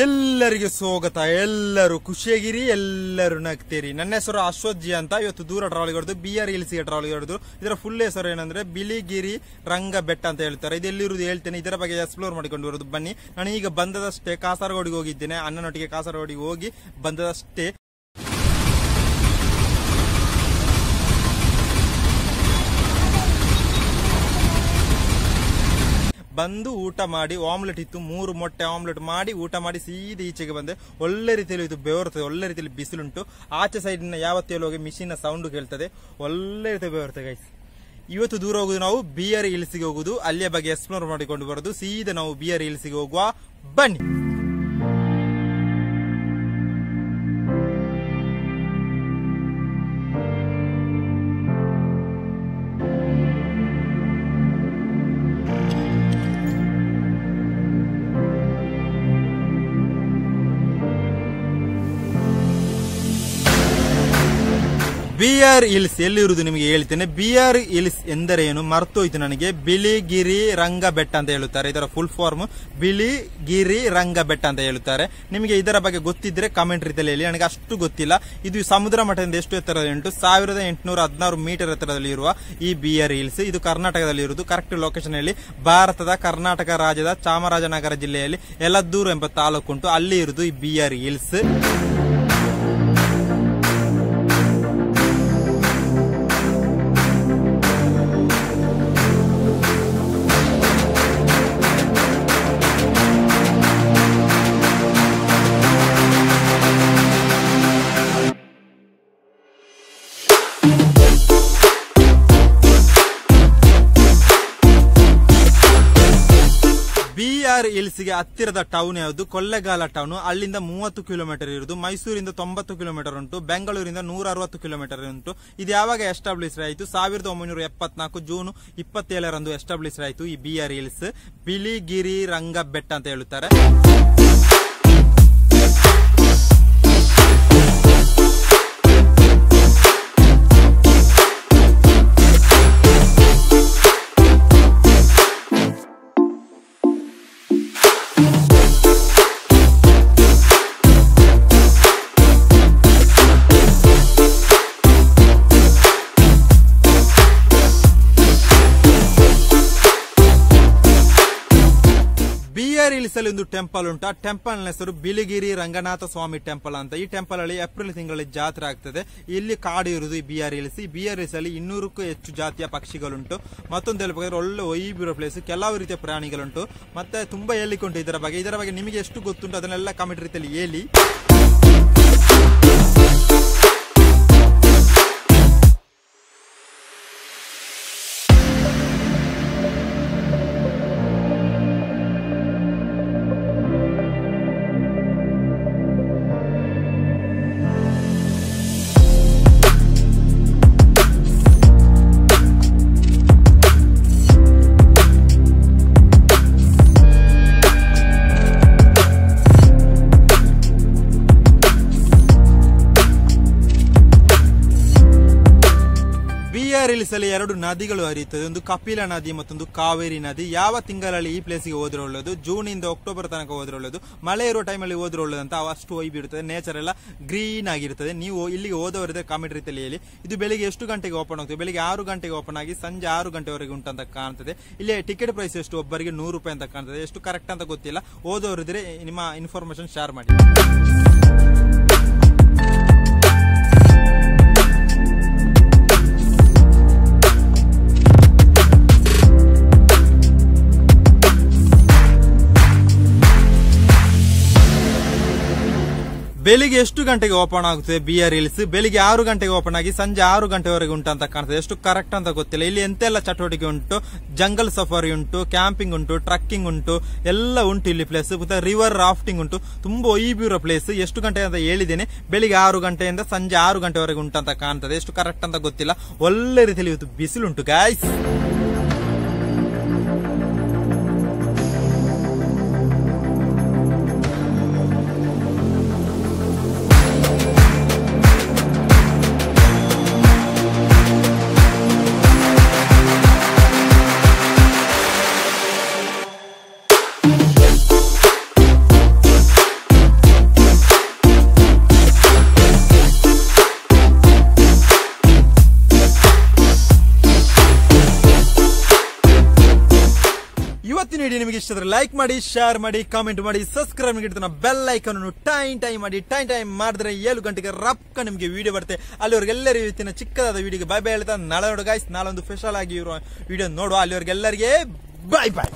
ಎಲ್ಲರಿಗೆ ಸ್ವಾಗತ. ಎಲ್ಲರೂ ಖುಷಿಯಾಗಿರಿ, ಎಲ್ಲರೂ ನಗ್ತೀರಿ. ನನ್ನ ಹೆಸರು ಅಶ್ವಥ್ ಜಿ ಅಂತ. ಇವತ್ತು ದೂರ ಟ್ರಾವೆಲ್ ಹೊಡೆದು BR ಹಿಲ್ಸ್ ಗೆ ಟ್ರಾವೆಲ್ ಹೊಡೆದು. ಇದರ ಫುಲ್ ಹೆಸರು ಏನಂದ್ರೆ ಬಿಳಿಗಿರಿ ರಂಗ ಬೆಟ್ಟ ಅಂತ ಹೇಳ್ತಾರೆ. ಇದು ಎಲ್ಲಿರುವುದು ಹೇಳ್ತೇನೆ, ಇದರ ಬಗ್ಗೆ ಎಕ್ಸ್ಪ್ಲೋರ್ ಮಾಡಿಕೊಂಡು ಬರೋದು ಬನ್ನಿ. ನಾನು ಈಗ ಬಂದದಷ್ಟೇ ಕಾಸರಗೋಡಿಗೆ ಹೋಗಿದ್ದೇನೆ, ಅಣ್ಣನೊಟ್ಟಿಗೆ ಕಾಸರಗೋಡಿಗೆ ಹೋಗಿ ಬಂದದಷ್ಟೇ. ಬಂದು ಊಟ ಮಾಡಿ, ಆಮ್ಲೆಟ್ ಇತ್ತು, 3 ಮೊಟ್ಟೆ ಆಮ್ಲೆಟ್ ಮಾಡಿ ಊಟ ಮಾಡಿ ಸೀದಾ ಈಚೆಗೆ ಬಂದೆ. ಒಳ್ಳೆ ರೀತಿಯಲ್ಲಿ ಇದು ಬೆವರ್ತದೆ, ಒಳ್ಳೆ ರೀತಿಯಲ್ಲಿ ಬಿಸಿಲುಂಟು. ಆಚೆ ಸೈಡಿನ ಯಾವತ್ತೇಳಿ ಹೋಗಿ ಮಿಷಿನ್ ಸೌಂಡ್ ಕೇಳ್ತದೆ, ಒಳ್ಳೆ ರೀತಿ ಬೆವರ್ತದೆ ಗೈಸ್. ಇವತ್ತು ದೂರ ಹೋಗುದು ನಾವು BR ಹಿಲ್ಸ್ಗೆ ಹೋಗುದು, ಅಲ್ಲಿಯ ಬಗ್ಗೆ ಎಕ್ಸ್ಪ್ಲೋರ್ ಮಾಡಿಕೊಂಡು ಬರೋದು. ಸೀದಾ ನಾವು BR ಹಿಲ್ಸ್ಗೆ ಹೋಗುವ, ಬನ್ನಿ. BR ಹಿಲ್ಸ್ ಎಲ್ಲಿರುವುದು ನಿಮಗೆ ಹೇಳ್ತೇನೆ. BR ಹಿಲ್ಸ್ ಎಂದರೇನು ಮರ್ತೋಯ್ತು ನನಗೆ. ಬಿಳಿಗಿರಿ ರಂಗ ಬೆಟ್ಟ ಅಂತ ಹೇಳುತ್ತಾರೆ. ಇದರ ಫುಲ್ ಫಾರ್ಮ್ ಬಿಳಿಗಿರಿ ರಂಗ ಬೆಟ್ಟ ಅಂತ ಹೇಳುತ್ತಾರೆ. ನಿಮಗೆ ಇದರ ಬಗ್ಗೆ ಗೊತ್ತಿದ್ರೆ ಕಮೆಂಟ್ ರೀತಿಯಲ್ಲಿ ಹೇಳಿ, ನನಗೆ ಅಷ್ಟು ಗೊತ್ತಿಲ್ಲ. ಇದು ಸಮುದ್ರ ಮಟ್ಟದಿಂದ ಎಷ್ಟು ಎತ್ತರದಲ್ಲಿ ಉಂಟು? 1816 ಮೀಟರ್ ಎತ್ತರದಲ್ಲಿ ಇರುವ ಈ BR ಹಿಲ್ಸ್ ಇದು ಕರ್ನಾಟಕದಲ್ಲಿ ಇರುವುದು. ಕರೆಕ್ಟ್ ಲೊಕೇಶನ್ ಹೇಳಿ, ಭಾರತದ ಕರ್ನಾಟಕ ರಾಜ್ಯದ ಚಾಮರಾಜನಗರ ಜಿಲ್ಲೆಯಲ್ಲಿ ಯಲದ್ದೂರು ಎಂಬ ತಾಲೂಕು ಉಂಟು, ಅಲ್ಲಿ ಇರುವುದು ಈ BR ಹಿಲ್ಸ್. BR ಹಿಲ್ಸ್ಗೆ ಹತ್ತಿರದ ಟೌನ್ ಯಾವುದು? ಕೊಳ್ಳೇಗಾಲ ಟೌನ್. ಅಲ್ಲಿಂದ 30 ಕಿಲೋಮೀಟರ್ ಇರುವುದು. ಮೈಸೂರಿಂದ 90 ಕಿಲೋಮೀಟರ್ ಉಂಟು. ಬೆಂಗಳೂರಿಂದ 160 ಕಿಲೋಮೀಟರ್ ಉಂಟು. ಇದು ಯಾವಾಗ ಎಸ್ಟಾಬ್ಲಿಷ್ ಆಯಿತು? 1974 ಜೂನ್ 27ರಂದು ಎಸ್ಟಾಬ್ಲಿಷ್ ಆಯಿತು ಈ BR ಹಿಲ್ಸ್. ಬಿಳಿಗಿರಿ ರಂಗ ಬೆಟ್ಟ ಅಂತ ಹೇಳುತ್ತಾರೆ. BR ಹಿಲ್ಸ್ ಅಲ್ಲಿ ಒಂದು ಟೆಂಪಲ್ ಉಂಟು. ಆ ಟೆಂಪಲ್ ಹೆಸರು ಬಿಳಿಗಿರಿ ರಂಗನಾಥ ಸ್ವಾಮಿ ಟೆಂಪಲ್ ಅಂತ. ಈ ಟೆಂಪಲ್ ಅಲ್ಲಿ ಏಪ್ರಿಲ್ ತಿಂಗಳಲ್ಲಿ ಜಾತ್ರೆ ಆಗ್ತದೆ. ಇಲ್ಲಿ ಕಾಡು ಇರುವುದು ಈ BR ಹಿಲ್ಸ್. ಈ BR ಹಿಲ್ಸ್ ಅಲ್ಲಿ 200ಕ್ಕೂ ಹೆಚ್ಚು ಜಾತಿಯ ಪಕ್ಷಿಗಳುಂಟು. ಮತ್ತೊಂದು ಹೇಳ್ಬೇಕಾದ್ರೆ ಒಳ್ಳೆ ವೈಬಿರೋ ಪ್ಲೇಸ್, ಕೆಲವು ರೀತಿಯ ಪ್ರಾಣಿಗಳುಂಟು. ಮತ್ತೆ ತುಂಬಾ ಹೇಳಿಕೊಂಡು ಇದರ ಬಗ್ಗೆ ನಿಮಗೆ ಎಷ್ಟು ಗೊತ್ತುಂಟು ಅದನ್ನೆಲ್ಲ ಕಮೆಂಟ್ ರೀತಿಯಲ್ಲಿ ಹೇಳಿ. BR ಹಿಲ್ಸ್ ಅಲ್ಲಿ 2 ನದಿಗಳು ಹರಿಯುತ್ತದೆ. ಒಂದು ಕಪಿಲಾ ನದಿ, ಮತ್ತೊಂದು ಕಾವೇರಿ ನದಿ. ಯಾವ ತಿಂಗಳಲ್ಲಿ ಈ ಪ್ಲೇಸ್ಗೆ ಹೋದ್ರೆ ಒಳ್ಳೆಯದು? ಜೂನ್ ಇಂದ ಅಕ್ಟೋಬರ್ ತನಕ ಹೋದ್ರೆ ಒಳ್ಳೆಯದು. ಮಳೆ ಇರುವ ಟೈಮಲ್ಲಿ ಹೋದ್ರೆ ಒಳ್ಳೆದಂತ. ಅಷ್ಟು ವೈಬ್ ಇರುತ್ತದೆ, ನೇಚರ್ ಎಲ್ಲ ಗ್ರೀನ್ ಆಗಿರ್ತದೆ. ನೀವು ಇಲ್ಲಿಗೆ ಹೋದವರಿದ್ರೆ ಕಾಮೆಂಟ್ ರೀತಿಯಲ್ಲಿ ಹೇಳಿ. ಇದು ಬೆಳಿಗ್ಗೆ ಎಷ್ಟು ಗಂಟೆಗೆ ಓಪನ್ ಆಗ್ತದೆ? ಬೆಳಿಗ್ಗೆ 6 ಗಂಟೆಗೆ ಓಪನ್ ಆಗಿ ಸಂಜೆ 6 ಗಂಟೆವರೆಗೆ ಉಂಟಂತ ಕಾಣ್ತದೆ. ಇಲ್ಲಿ ಟಿಕೆಟ್ ಪ್ರೈಸ್ ಎಷ್ಟು? ಒಬ್ಬರಿಗೆ 100 ರೂಪಾಯಿ ಅಂತ ಕಾಣ್ತದೆ. ಎಷ್ಟು ಕರೆಕ್ಟ್ ಅಂತ ಗೊತ್ತಿಲ್ಲ. ಹೋದವರಿದ್ರೆ ನಿಮ್ಮ ಇನ್ಫಾರ್ಮೇಶನ್ ಶೇರ್ ಮಾಡಿ. ಬೆಳಿಗ್ಗೆ ಎಷ್ಟು ಗಂಟೆಗೆ ಓಪನ್ ಆಗುತ್ತದೆ BR ಹಿಲ್ಸ್? ಬೆಳಿಗ್ಗೆ 6 ಗಂಟೆಗೆ ಓಪನ್ ಆಗಿ ಸಂಜೆ 6 ಗಂಟೆವರೆಗೆ ಉಂಟು ಅಂತ ಕಾಣ್ತದೆ. ಎಷ್ಟು ಕರೆಕ್ಟ್ ಅಂತ ಗೊತ್ತಿಲ್ಲ. ಇಲ್ಲಿ ಎಂತೆಲ್ಲ ಚಟುವಟಿಕೆ ಉಂಟು? ಜಂಗಲ್ ಸಫಾರಿ ಉಂಟು, ಕ್ಯಾಂಪಿಂಗ್ ಉಂಟು, ಟ್ರಕ್ಕಿಂಗ್ ಉಂಟು, ಎಲ್ಲ ಉಂಟು ಇಲ್ಲಿ ಪ್ಲೇಸ್. ಮತ್ತೆ ರಿವರ್ ರಾಫ್ಟಿಂಗ್ ಉಂಟು. ತುಂಬಾ ವೈಬಿರೋ ಪ್ಲೇಸ್. ಎಷ್ಟು ಗಂಟೆ ಅಂತ ಹೇಳಿದ್ದೇನೆ. ಬೆಳಿಗ್ಗೆ 6 ಗಂಟೆಯಿಂದ ಸಂಜೆ 6 ಗಂಟೆವರೆಗೆ ಉಂಟು ಅಂತ ಕಾಣ್ತದೆ. ಎಷ್ಟು ಕರೆಕ್ಟ್ ಅಂತ ಗೊತ್ತಿಲ್ಲ. ಒಳ್ಳೆ ರೀತಿಯಲ್ಲಿ ಇವತ್ತು ಬಿಸಿಲುಂಟು ಗಾಯ್ಸ್. ವಿಡಿಯೋ ನಿಮಗೆ ಇಷ್ಟ ಆದ್ರೆ ಲೈಕ್ ಮಾಡಿ, ಶೇರ್ ಮಾಡಿ, ಕಾಮೆಂಟ್ ಮಾಡಿ, ಸಬ್ಸ್ಕ್ರೈಬ್ ಮಾಡಿ, ಬೆಲ್ ಐಕಾನ್ ಟೈಮ್ ಮಾಡಿ. ಟೈಮ್ ಮಾಡಿದ್ರೆ 7 ಗಂಟೆಗೆ ರಪ್ಪ ನಿಮಗೆ ವಿಡಿಯೋ ಬರುತ್ತೆ. ಅಲ್ಲಿವರೆಗೆಲ್ಲರೂ ಇವತ್ತಿನ ಚಿಕ್ಕದಾದ ವಿಡಿಯೋಗೆ ಬೈ ಬೈ ಹೇಳ್ತಾ ನಾಳೆ ನೋಡು ಗೈಸ್, ನಾಳೆ ಒಂದು ಸ್ಪೆಷಲ್ ಆಗಿ ವಿಡಿಯೋ ನೋಡುವ. ಅಲ್ಲಿವರೆಗೆಲ್ಲರಿಗೆ ಬೈ ಬೈ.